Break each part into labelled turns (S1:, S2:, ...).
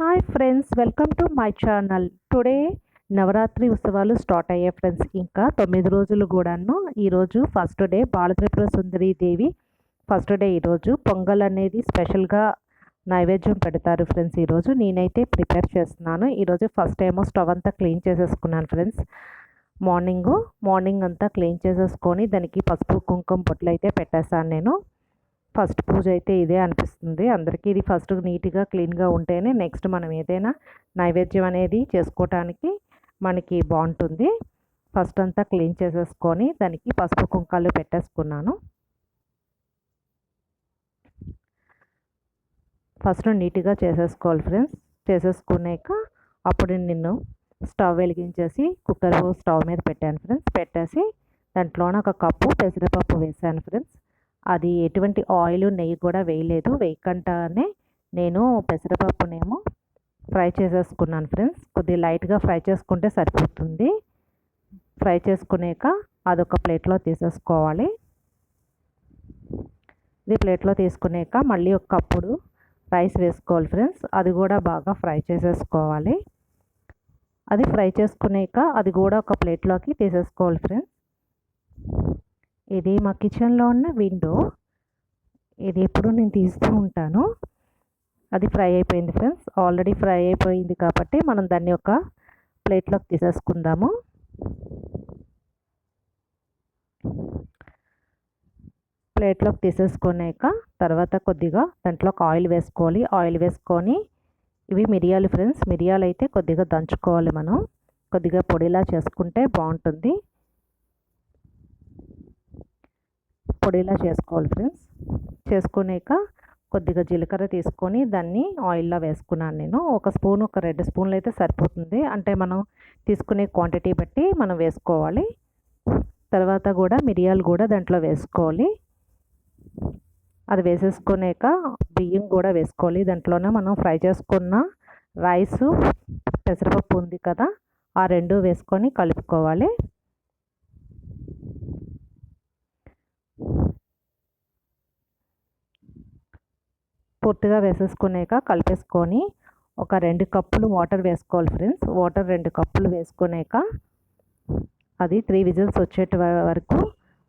S1: Hi friends, welcome to my channel. Today Navaratri ఉత్సవాలు start అయ్యాయి friends. ఇంకా 9 రోజులు కూడాను. ఈరోజు first day Balatripura Sundari Devi first day. ఈరోజు పొంగల్ అనేది స్పెషల్గా నైవేద్యం పెడతారు ఫ్రెండ్స్. ఈరోజు నేనైతే ప్రిపేర్ చేస్తున్నాను. ఈరోజు ఫస్ట్ ఏమో స్టవ్ అంతా క్లీన్ చేసేసుకున్నాను ఫ్రెండ్స్. మార్నింగ్ అంతా క్లీన్ చేసేసుకొని దానికి పసుపు కుంకుమ బొట్లు అయితే పెట్టేశాను నేను. ఫస్ట్ పూజ అయితే ఇదే అనిపిస్తుంది అందరికీ. ఇది ఫస్ట్ నీట్గా క్లీన్గా ఉంటేనే నెక్స్ట్ మనం ఏదైనా నైవేద్యం అనేది చేసుకోవటానికి మనకి బాగుంటుంది. ఫస్ట్ అంతా క్లీన్ చేసేసుకొని దానికి పసుపు కుంకాలు పెట్టేసుకున్నాను. ఫస్ట్ నీట్గా చేసేసుకోవాలి ఫ్రెండ్స్. చేసేసుకున్నాక అప్పుడు నేను స్టవ్ వెలిగించేసి కుక్కర్ స్టవ్ మీద పెట్టాను ఫ్రెండ్స్. పెట్టేసి దాంట్లోనే ఒక కప్పు పెసరపప్పు వేసాను ఫ్రెండ్స్. అది ఎటువంటి ఆయిల్ నెయ్యి కూడా వేయలేదు. వేయకుండానే నేను పెసరపప్పునేమో ఫ్రై చేసేసుకున్నాను ఫ్రెండ్స్. కొద్దిగా లైట్గా ఫ్రై చేసుకుంటే సరిపోతుంది. ఫ్రై చేసుకున్నాక అదొక ప్లేట్లో తీసేసుకోవాలి. ఇది ప్లేట్లో తీసుకున్నాక మళ్ళీ ఒక కప్పుడు రైస్ వేసుకోవాలి ఫ్రెండ్స్. అది కూడా బాగా ఫ్రై చేసేసుకోవాలి. అది ఫ్రై చేసుకున్నాక అది కూడా ఒక ప్లేట్లోకి తీసేసుకోవాలి ఫ్రెండ్స్. ఇది మా కిచెన్లో ఉన్న విండో. ఇది ఎప్పుడు నేను తీస్తూ ఉంటాను. అది ఫ్రై అయిపోయింది ఫ్రెండ్స్. ఆల్రెడీ ఫ్రై అయిపోయింది కాబట్టి మనం దాన్ని ఒక ప్లేట్లోకి తీసేసుకుందాము. ప్లేట్లోకి తీసేసుకున్నాక తర్వాత కొద్దిగా దాంట్లోకి ఆయిల్ వేసుకోవాలి. ఆయిల్ వేసుకొని ఇవి మిరియాలు ఫ్రెండ్స్. మిరియాలు అయితే కొద్దిగా దంచుకోవాలి. మనం కొద్దిగా పొడిలా చేసుకుంటే బాగుంటుంది. పొడిలా చేసుకోవాలి ఫ్రెండ్స్. చేసుకున్నాక కొద్దిగా జీలకర్ర తీసుకొని దాన్ని ఆయిల్లో వేసుకున్నాను నేను. ఒక 2 స్పూన్లు అయితే సరిపోతుంది. అంటే మనం తీసుకునే క్వాంటిటీ బట్టి మనం వేసుకోవాలి. తర్వాత కూడా మిరియాలు కూడా దాంట్లో వేసుకోవాలి. అది వేసేసుకున్నాక బియ్యం కూడా వేసుకోవాలి. దాంట్లోనే మనం ఫ్రై చేసుకున్న రైసు పెసరపప్పు ఉంది కదా, ఆ రెండు వేసుకొని కలుపుకోవాలి. పూర్తిగా వేసేసుకున్నాక కలిపేసుకొని ఒక 2 కప్పులు వాటర్ వేసుకోవాలి ఫ్రెండ్స్. వాటర్ 2 కప్పులు వేసుకున్నాక అది 3 విజిల్స్ వచ్చేటి వరకు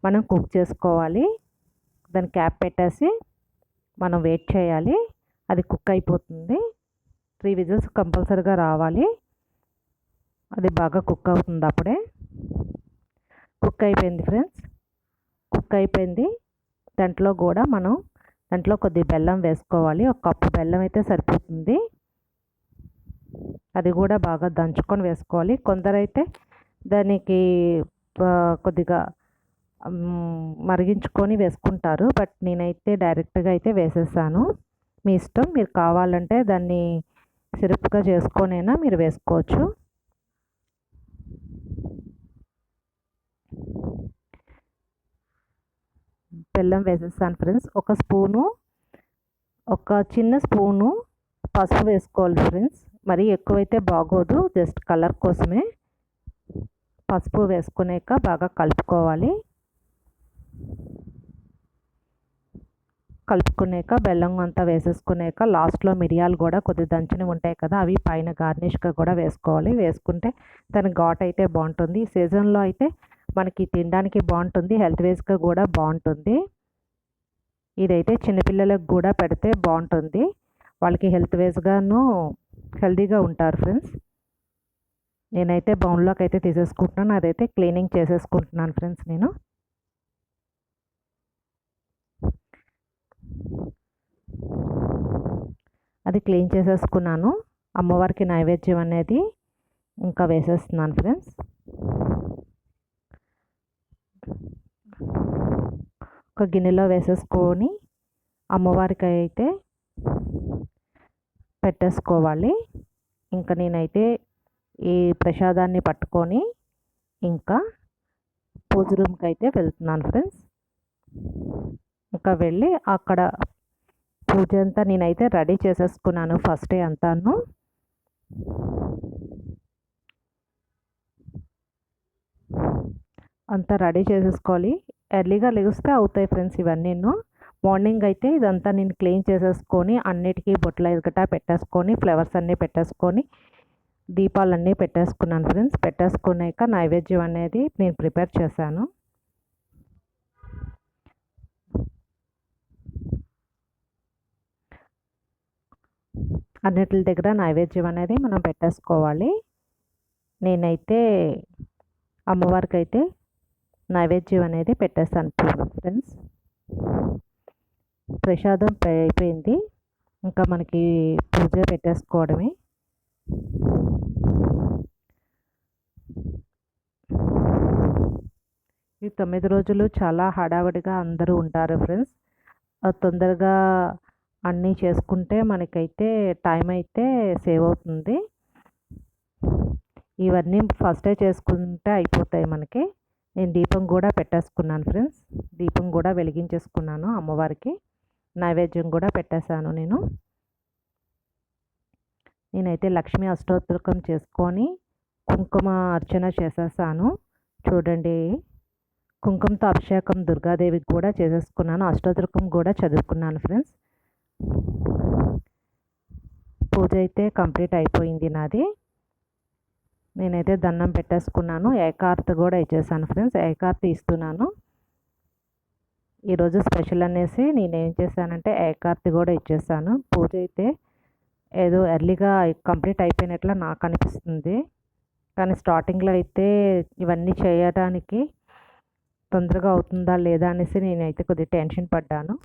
S1: మనం కుక్ చేసుకోవాలి. దాని క్యాప్ పెట్టేసి మనం వెయిట్ చేయాలి. అది కుక్ అయిపోతుంది. 3 విజిల్స్ కంపల్సరీగా రావాలి. అది బాగా కుక్ అవుతుంది. అప్పుడే కుక్ అయిపోయింది ఫ్రెండ్స్. కుక్ అయిపోయింది. దాంట్లో కూడా దాంట్లో కొద్దిగా బెల్లం వేసుకోవాలి. ఒక కప్పు బెల్లం అయితే సరిపోతుంది. అది కూడా బాగా దంచుకొని వేసుకోవాలి. కొందరైతే దానికి కొద్దిగా మరిగించుకొని వేసుకుంటారు. బట్ నేనైతే డైరెక్ట్గా అయితే వేసేసాను. మీ ఇష్టం. మీరు కావాలంటే దాన్ని సిరప్గా చేసుకొనైనా మీరు వేసుకోవచ్చు. బెల్లం వేసేసాను ఫ్రెండ్స్. ఒక చిన్న స్పూను పసుపు వేసుకోవాలి ఫ్రెండ్స్. మరి ఎక్కువైతే బాగోదు, జస్ట్ కలర్ కోసమే. పసుపు వేసుకున్నాక బాగా కలుపుకోవాలి. కలుపుకున్నాక బెల్లం అంతా వేసేసుకున్నాక లాస్ట్లో మిరియాలు కూడా కొద్దిగా దంచినవి ఉంటాయి కదా, అవి పైన గార్నిష్గా కూడా వేసుకోవాలి. వేసుకుంటే దాని ఘాట్ అయితే బాగుంటుంది. ఈ సీజన్లో అయితే మనకి తినడానికి బాగుంటుంది. హెల్త్ వైజ్గా కూడా బాగుంటుంది. ఇదైతే చిన్నపిల్లలకు కూడా పెడితే బాగుంటుంది. వాళ్ళకి హెల్త్ వైజ్గాను హెల్తీగా ఉంటారు ఫ్రెండ్స్. నేనైతే బౌన్లోకి అయితే తీసేసుకుంటున్నాను. అదైతే క్లీనింగ్ చేసేసుకుంటున్నాను ఫ్రెండ్స్. నేను అది క్లీన్ చేసేసుకున్నాను. అమ్మవారికి నైవేద్యం అనేది ఇంకా వేసేస్తున్నాను ఫ్రెండ్స్. ఒక గిన్నెలో వేసేసుకొని అమ్మవారికి అయితే పెట్టేసుకోవాలి. ఇంకా నేనైతే ఈ ప్రసాదాన్ని పట్టుకొని ఇంకా పూజ రూమ్కి అయితే వెళ్తున్నాను ఫ్రెండ్స్. ఇంకా వెళ్ళి అక్కడ పూజ అంతా నేనైతే రెడీ చేసేసుకున్నాను ఫస్ట్ డే అంతాను. అంతా రెడీ చేసేసుకోవాలి. ఎర్లీగా లెగిస్తే అవుతాయి ఫ్రెండ్స్ ఇవన్నీ. మార్నింగ్ అయితే ఇదంతా నేను క్లీన్ చేసేసుకొని అన్నిటికీ బొట్ల ఎదుగట పెట్టేసుకొని ఫ్లవర్స్ అన్నీ పెట్టేసుకొని దీపాలన్నీ పెట్టేసుకున్నాను ఫ్రెండ్స్. పెట్టేసుకున్నాక నైవేద్యం అనేది నేను ప్రిపేర్ చేశాను. అన్నిటి దగ్గర నైవేద్యం అనేది మనం పెట్టేసుకోవాలి. నేనైతే అమ్మవారికి అయితే నైవేద్యం అనేది పెట్టేస్తాను ఫ్రెండ్స్. ప్రసాదం అయిపోయింది, ఇంకా మనకి పూజ పెట్టేసుకోవడమే. ఈ 9 రోజులు చాలా హడావిడిగా అందరూ ఉంటారు ఫ్రెండ్స్. తొందరగా అన్నీ చేసుకుంటే మనకైతే టైం అయితే సేవ్ అవుతుంది. ఇవన్నీ ఫస్టే చేసుకుంటే అయిపోతాయి మనకి. నేను దీపం కూడా పెట్టేసుకున్నాను ఫ్రెండ్స్. దీపం కూడా వెలిగించేసుకున్నాను అమ్మవారికి. నైవేద్యం కూడా పెట్టేశాను నేనైతే లక్ష్మీ అష్టోత్తరం చేసుకొని కుంకుమ అర్చన చేసేసాను. చూడండి, కుంకుమతో అభిషేకం దుర్గాదేవికి కూడా చేసేసుకున్నాను. అష్టోత్తరం కూడా చదువుకున్నాను ఫ్రెండ్స్. పూజ అయితే కంప్లీట్ అయిపోయింది నాది. నేనైతే దండం పెట్టేసుకున్నాను. ఏకార్తి కూడా ఇచ్చేసాను ఫ్రెండ్స్. ఏకార్తి ఇస్తున్నాను. ఈరోజు స్పెషల్ అనేసి నేనేం చేశానంటే ఏకార్తి కూడా ఇచ్చేసాను. పూజ అయితే ఏదో ఎర్లీగా కంప్లీట్ అయిపోయినట్లు నాకు అనిపిస్తుంది. కానీ స్టార్టింగ్లో అయితే ఇవన్నీ చేయడానికి తొందరగా అవుతుందా లేదా అనేసి నేనైతే కొద్దిగా టెన్షన్ పడ్డాను.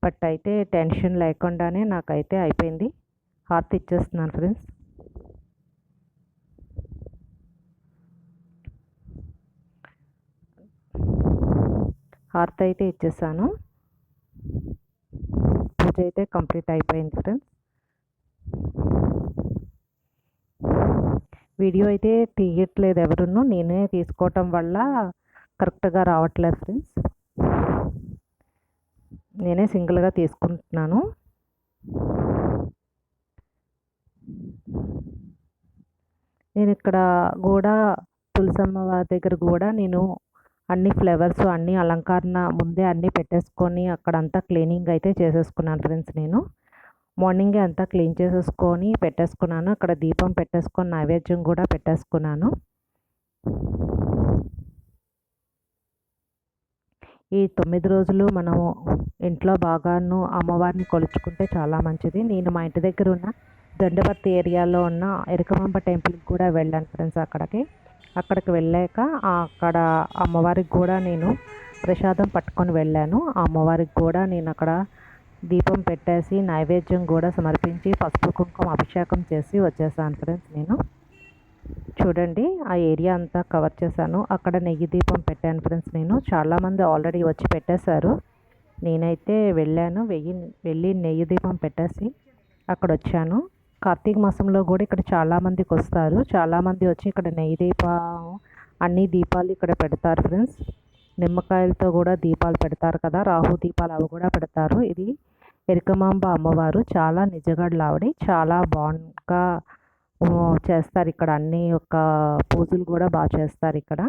S1: బట్ అయితే టెన్షన్ లేకుండానే నాకైతే అయిపోయింది. హారతి ఇచ్చేస్తున్నాను ఫ్రెండ్స్. హారతి అయితే ఇచ్చేసాను. పూజ అయితే కంప్లీట్ అయిపోయింది ఫ్రెండ్స్. వీడియో అయితే తీయట్లేదు ఎవరును, నేనే తీసుకోవటం వల్ల కరెక్ట్గా రావట్లేదు ఫ్రెండ్స్. నేనే సింగిల్గా తీసుకుంటున్నాను. నేను ఇక్కడ కూడా తులసమ్మ వారి దగ్గర కూడా నేను అన్ని ఫ్లవర్స్ అన్ని అలంకరణ ముందే అన్నీ పెట్టేసుకొని అక్కడంతా క్లీనింగ్ అయితే చేసేసుకున్నాను ఫ్రెండ్స్. నేను మార్నింగే అంతా క్లీన్ చేసేసుకొని పెట్టేసుకున్నాను. అక్కడ దీపం పెట్టేసుకొని నైవేద్యం కూడా పెట్టేసుకున్నాను. ఈ 9 రోజులు మనము ఇంట్లో బాగాను అమ్మవారిని కొలుచుకుంటే చాలా మంచిది. నేను మా ఇంటి దగ్గర ఉన్న దండవర్తి ఏరియాలో ఉన్న ఎరుకమాంబ టెంపుల్కి కూడా వెళ్ళాను ఫ్రెండ్స్. అక్కడికి వెళ్ళాక అక్కడ అమ్మవారికి కూడా నేను ప్రసాదం పట్టుకొని వెళ్ళాను. ఆ అమ్మవారికి కూడా నేను అక్కడ దీపం పెట్టేసి నైవేద్యం కూడా సమర్పించి పసుపు కుంకుమ అభిషేకం చేసి వచ్చేసాను ఫ్రెండ్స్. నేను చూడండి ఆ ఏరియా అంతా కవర్ చేశాను. అక్కడ నెయ్యి దీపం పెట్టాను ఫ్రెండ్స్. నేను చాలామంది ఆల్రెడీ వచ్చి పెట్టేశారు. నేనైతే వెళ్ళి నెయ్యి దీపం పెట్టేసి అక్కడ వచ్చాను. కార్తీక మాసంలో కూడా ఇక్కడ చాలామందికి వస్తారు. చాలామంది వచ్చి ఇక్కడ నెయ్యి దీపం అన్ని దీపాలు ఇక్కడ పెడతారు ఫ్రెండ్స్. నిమ్మకాయలతో కూడా దీపాలు పెడతారు కదా, రాహు దీపాలు అవి కూడా పెడతారు. ఇది ఎరుకమాంబ అమ్మవారు, చాలా నిజగడలు ఆవిడ. చాలా బాగా చేస్తారు ఇక్కడ. అన్ని యొక్క పూజలు కూడా బాగా చేస్తారు ఇక్కడ.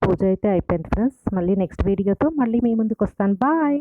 S1: పూజ అయితే అయిపోయింది ఫ్రెండ్స్. మళ్ళీ నెక్స్ట్ వీడియోతో మళ్ళీ మీ ముందుకు వస్తాను. బాయ్.